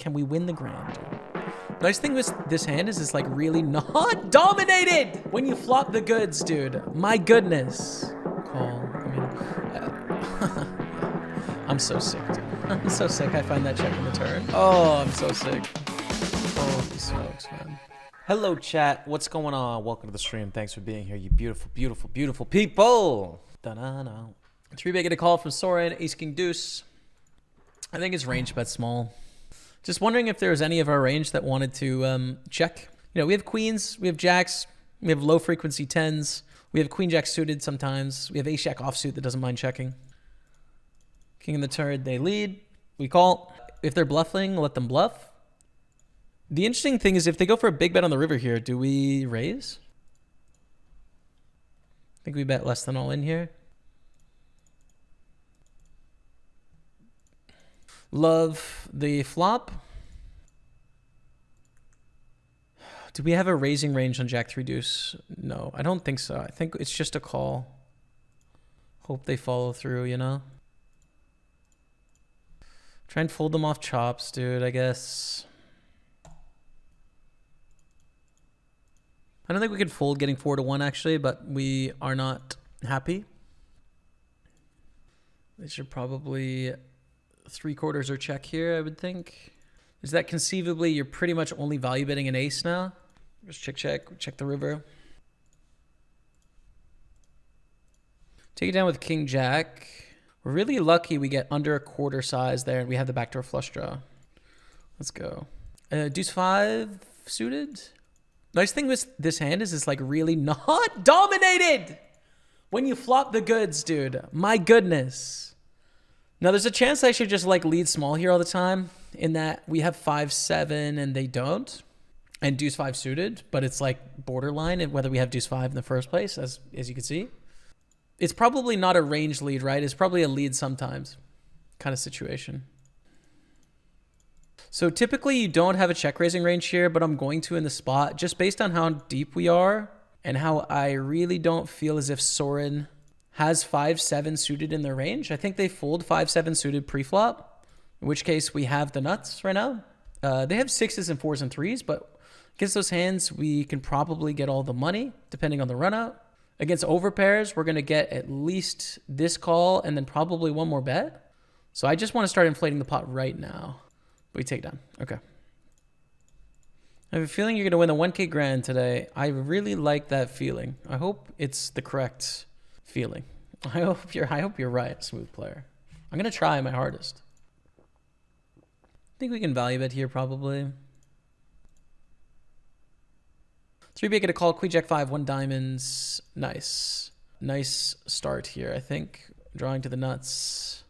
Can we win the grand? Nice thing with this hand is it's like really not dominated when you flop the goods, dude. My goodness. Call. I mean, I'm so sick, dude. I'm so sick. I find that check on the turn. Oh, I'm so sick. Holy smokes, man. Hello, chat. What's going on? Welcome to the stream. Thanks for being here, you beautiful, beautiful, beautiful people. Da-na-na. 3-bet get a call from Soren, Ace King Deuce. I think it's range bet small. Just wondering if there's any of our range that wanted to check. You know, we have queens, we have jacks, we have low frequency tens, we have queen jack suited sometimes, we have ace jack offsuit that doesn't mind checking. King in the turn, they lead, we call. If they're bluffing, let them bluff. The interesting thing is if they go for a big bet on the river here, do we raise? I think we bet less than all in here. Love the flop. Do we have a raising range on Jack 3 deuce? No, I don't think so. I think it's just a call. Hope they follow through, you know? Try and fold them off chops, dude, I guess. I don't think we could fold getting 4-1 actually, but we are not happy. They should probably 3/4 or check here, I would think. Is that conceivably you're pretty much only value betting an ace now? Just check the river. Take it down with king jack. We're really lucky we get under a quarter size there and we have the backdoor flush draw. Let's go. Deuce 5 suited. Nice thing with this hand is it's like really not dominated when you flop the goods, dude. My goodness. Now there's a chance I should just like lead small here all the time in that we have 5-7 and they don't, and deuce 5 suited, but it's like borderline and whether we have deuce 5 in the first place, as you can see. It's probably not a range lead, right? It's probably a lead sometimes kind of situation. So typically you don't have a check raising range here, but I'm going to in the spot just based on how deep we are and how I really don't feel as if Soren has 5-7 suited in their range. I think they fold 5-7 suited pre-flop, in which case we have the nuts right now. They have 6s and 4s and 3s, but against those hands, we can probably get all the money depending on the run out. Against overpairs, we're going to get at least this call and then probably one more bet. So I just want to start inflating the pot right now. We take down. Okay. I have a feeling you're going to win the 1K grand today. I really like that feeling. I hope it's the correct feeling. I hope you're right, smooth player. I'm going to try my hardest. I think we can value bet here probably. 3-bet get a call, queen jack 5, 1 diamonds. Nice. Nice start here, I think. Drawing to the nuts.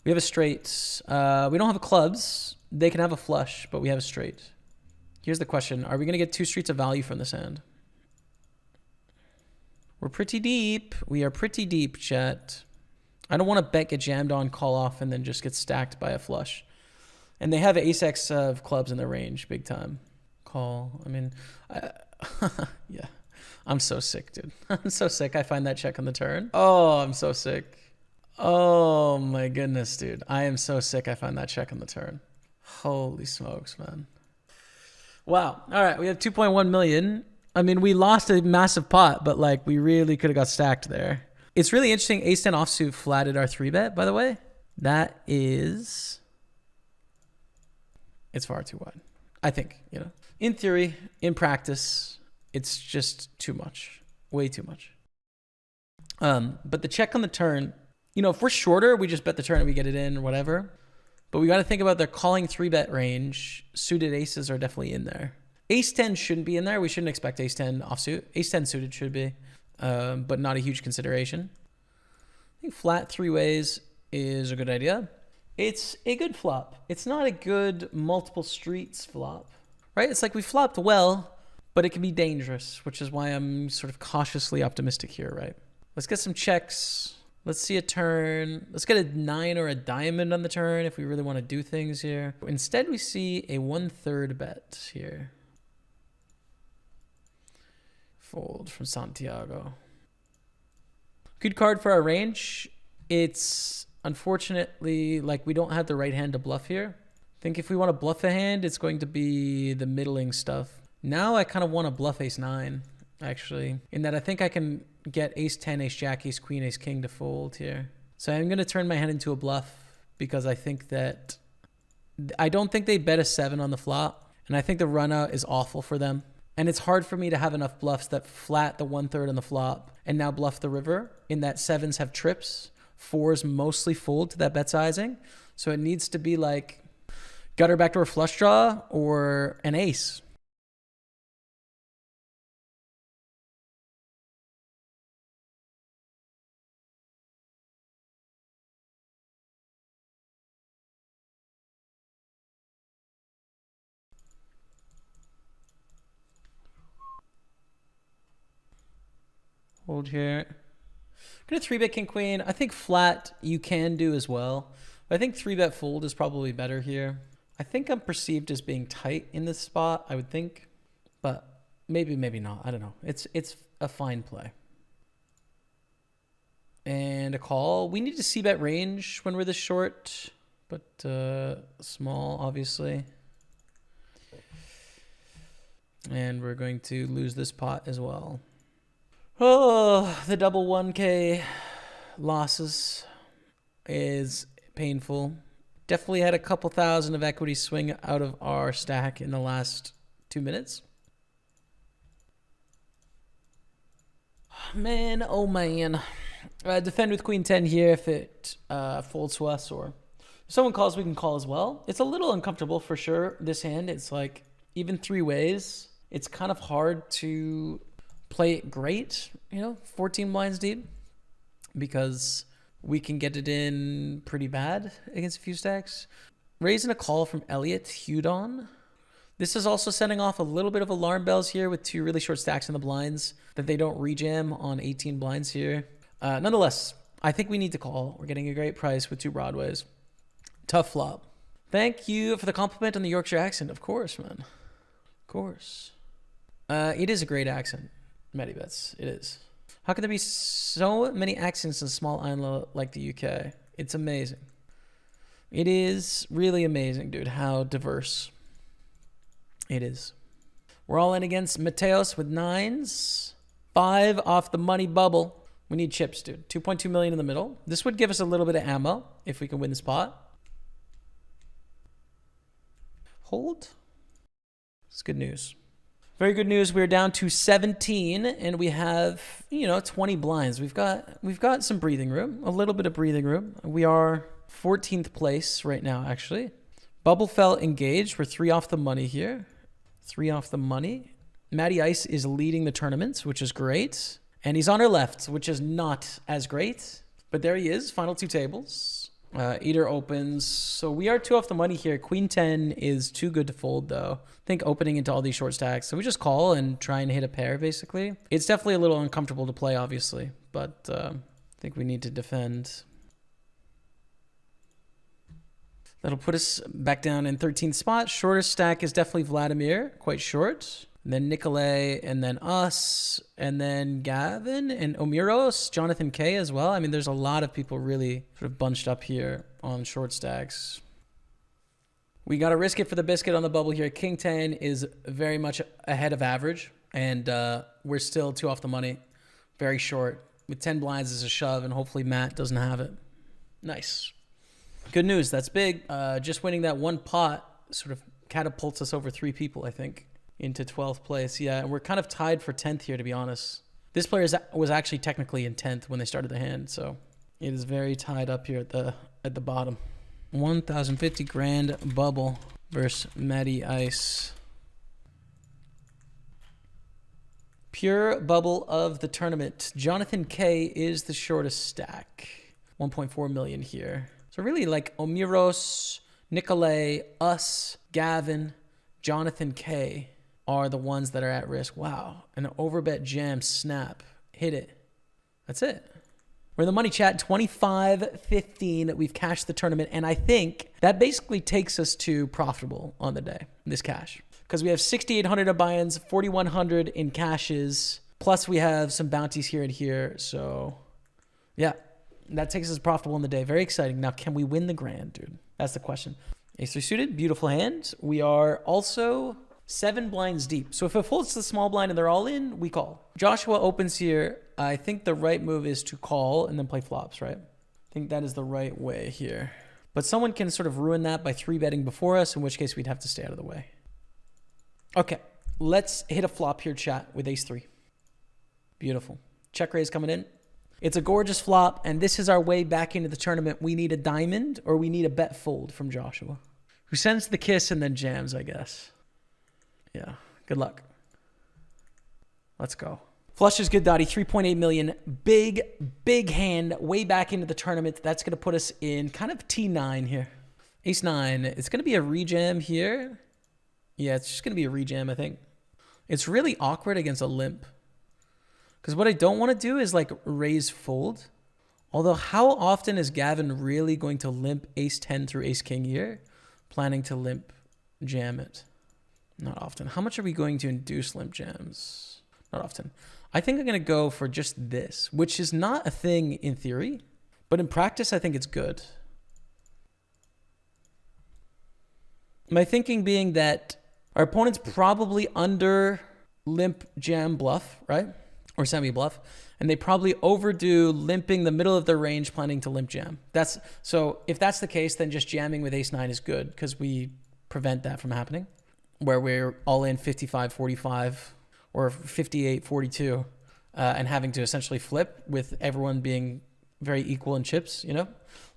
We have a straight. We don't have a clubs. They can have a flush, but we have a straight. Here's the question. Are we going to get 2 streets of value from this hand? We're pretty deep. We are pretty deep, chat. I don't want to bet get jammed on, call off, and then just get stacked by a flush. And they have ace-x of clubs in their range, big time. Call. I mean, yeah. I'm so sick, dude. I'm so sick. I find that check on the turn. Oh, I'm so sick. Oh my goodness, dude. I am so sick I find that check on the turn. Holy smokes, man. Wow. All right, we have 2.1 million. I mean, we lost a massive pot, but like we really could have got stacked there. It's really interesting. Ace-10 offsuit flatted our 3-bet, by the way. That is... It's far too wide. I think, you know. In theory, in practice, it's just too much. Way too much. But the check on the turn... You know, if we're shorter, we just bet the turn and we get it in or whatever. But we got to think about their calling 3-bet range. Suited aces are definitely in there. Ace-10 shouldn't be in there. We shouldn't expect ace-10 offsuit. Ace-10 suited should be, but not a huge consideration. I think flat 3 ways is a good idea. It's a good flop. It's not a good multiple streets flop, right? It's like we flopped well, but it can be dangerous, which is why I'm sort of cautiously optimistic here, right? Let's get some checks. Let's see a turn. Let's get a 9 or a diamond on the turn if we really want to do things here. Instead, we see a 1/3 bet here. Fold from Santiago. Good card for our range. It's unfortunately like we don't have the right hand to bluff here. I think if we want to bluff a hand, it's going to be the middling stuff. Now I kind of want to bluff ace 9, actually, in that I think I can get ace 10, ace jack, ace queen, ace king to fold here. So I'm going to turn my hand into a bluff because I think that I don't think they bet a 7 on the flop, and I think the run out is awful for them. And it's hard for me to have enough bluffs that flat the 1/3 on the flop and now bluff the river, in that 7s have trips, 4s mostly fold to that bet sizing. So it needs to be like gutter backdoor flush draw or an ace. Hold here. Gonna 3-bet king queen. I think flat you can do as well. But I think 3-bet fold is probably better here. I think I'm perceived as being tight in this spot, I would think. But maybe not. I don't know. It's a fine play. And a call. We need to see bet range when we're this short, but small, obviously. And we're going to lose this pot as well. Oh, the double 1K losses is painful. Definitely had a couple thousand of equity swing out of our stack in the last 2 minutes. Man, oh man. Defend with queen 10 here if it folds to us, or if someone calls, we can call as well. It's a little uncomfortable for sure, this hand. It's like even 3 ways. It's kind of hard to play it great, 14 blinds deep, because we can get it in pretty bad against a few stacks. Raising a call from Elliot Hudon. This is also setting off a little bit of alarm bells here with 2 really short stacks in the blinds that they don't rejam on 18 blinds here. Nonetheless, I think we need to call. We're getting a great price with 2 broadways. Tough flop. Thank you for the compliment on the Yorkshire accent. Of course, man. Of course. It is a great accent. Matty bets. It is. How can there be so many accents in a small island like the UK? It's amazing. It is really amazing, dude, how diverse it is. We're all in against Mateos with 9s. 5 off the money bubble. We need chips, dude. 2.2 million in the middle. This would give us a little bit of ammo if we can win this pot. Hold. It's good news. Very good news. We're down to 17 and we have, 20 blinds. We've got some breathing room, a little bit of breathing room. We are 14th place right now, actually. Bubble fell engaged. We're 3 off the money here. 3 off the money. Matty Ice is leading the tournament, which is great. And he's on our left, which is not as great. But there he is, final 2 tables. Eater opens. So we are 2 off the money here. Queen 10 is too good to fold, though. I think opening into all these short stacks. So we just call and try and hit a pair, basically. It's definitely a little uncomfortable to play, obviously. But I think we need to defend. That'll put us back down in 13th spot. Shortest stack is definitely Vladimir, quite short. And then Nikolay, and then us, and then Gavin, and Omiros, Jonathan K as well. I mean, there's a lot of people really sort of bunched up here on short stacks. We got to risk it for the biscuit on the bubble here. King 10 is very much ahead of average, and we're still 2 off the money. Very short. With 10 blinds is a shove, and hopefully Matt doesn't have it. Nice. Good news. That's big. Just winning that one pot sort of catapults us over 3 people, I think, into 12th place. Yeah, and we're kind of tied for 10th here, to be honest. This player was actually technically in 10th when they started the hand, so it is very tied up here at the bottom. 1,050 grand bubble versus Matty Ice. Pure bubble of the tournament. Jonathan K is the shortest stack. 1.4 million here. So really like Omiros, Nikolay, us, Gavin, Jonathan K are the ones that are at risk. Wow. An overbet jam snap. Hit it. That's it. We're in the money chat. 25-15. We've cashed the tournament. And I think that basically takes us to profitable on the day, this cash. Because we have 6,800 of buy-ins, 4,100 in cashes. Plus we have some bounties here and here. So Yeah, that takes us profitable in the day. Very exciting. Now, can we win the grand, dude? That's the question. Ace 3 suited, beautiful hand. We are also 7 blinds deep. So if it folds to the small blind and they're all in, we call. Joshua opens here. I think the right move is to call and then play flops, right? I think that is the right way here. But someone can sort of ruin that by 3-betting before us, in which case we'd have to stay out of the way. Okay, let's hit a flop here, chat, with ace 3. Beautiful. Check raise coming in. It's a gorgeous flop, and this is our way back into the tournament. We need a diamond, or we need a bet fold from Joshua, who sends the kiss and then jams, I guess. Yeah, good luck. Let's go. Flush is good, Dottie. 3.8 million. Big, big hand way back into the tournament. That's going to put us in kind of T9 here. Ace 9. It's going to be a rejam here. Yeah, it's just going to be a rejam, I think. It's really awkward against a limp. Because what I don't want to do is like raise fold. Although how often is Gavin really going to limp ace 10 through ace king here? Planning to limp jam it. Not often. How much are we going to induce limp jams? Not often. I think I'm going to go for just this, which is not a thing in theory, but in practice, I think it's good. My thinking being that our opponent's probably under limp jam bluff, right? Or semi bluff. And they probably overdo limping the middle of their range, planning to limp jam. So if that's the case, then just jamming with ace 9 is good because we prevent that from happening, where we're all in 55-45 or 58-42 and having to essentially flip with everyone being very equal in chips, you know?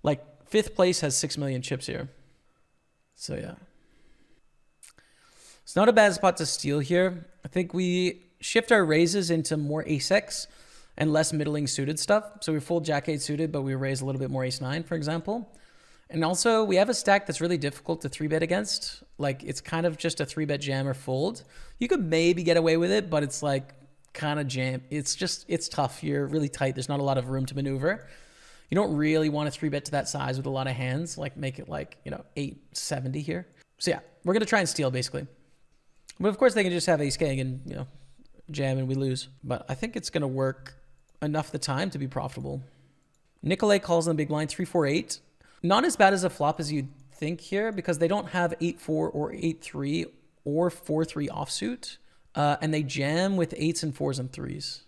Like 5th place has 6 million chips here. So yeah. It's not a bad spot to steal here. I think we shift our raises into more ace-x and less middling suited stuff. So we fold jack-8 suited, but we raise a little bit more ace-9, for example. And also, we have a stack that's really difficult to 3-bet against. Like, it's kind of just a 3-bet jam or fold. You could maybe get away with it, but it's like kind of jam. It's tough. You're really tight. There's not a lot of room to maneuver. You don't really want to 3-bet to that size with a lot of hands. Like, make it like, 870 here. So yeah, we're going to try and steal, basically. But of course, they can just have ace-king and, jam and we lose. But I think it's going to work enough the time to be profitable. Nicolay calls in the big blind 3-4-8. Not as bad as a flop as you'd think here because they don't have 8-4 or 8-3 or 4-3 offsuit. And they jam with 8s and 4s and 3s.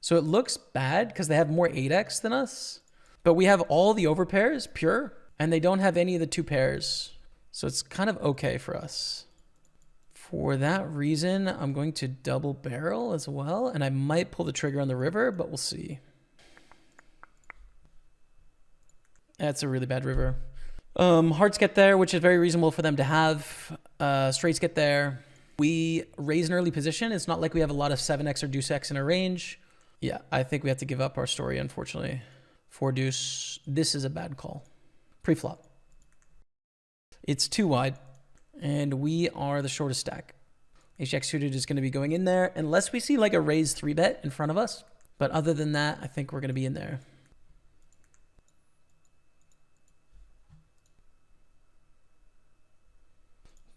So it looks bad because they have more 8x than us. But we have all the overpairs pure and they don't have any of the 2 pairs. So it's kind of okay for us. For that reason, I'm going to double barrel as well. And I might pull the trigger on the river, but we'll see. That's a really bad river. Hearts get there, which is very reasonable for them to have. Straights get there. We raise an early position. It's not like we have a lot of 7x or deuce x in our range. Yeah, I think we have to give up our story, unfortunately. 4 deuce. This is a bad call. Pre-flop. It's too wide. And we are the shortest stack. Ace-Jack suited is going to be going in there unless we see like a raised 3-bet in front of us. But other than that, I think we're going to be in there.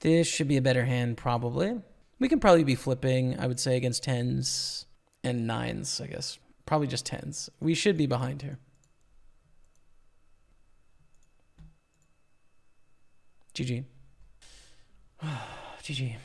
This should be a better hand, probably. We can probably be flipping, I would say, against 10s and 9s, I guess. Probably just 10s. We should be behind here. GG. GG.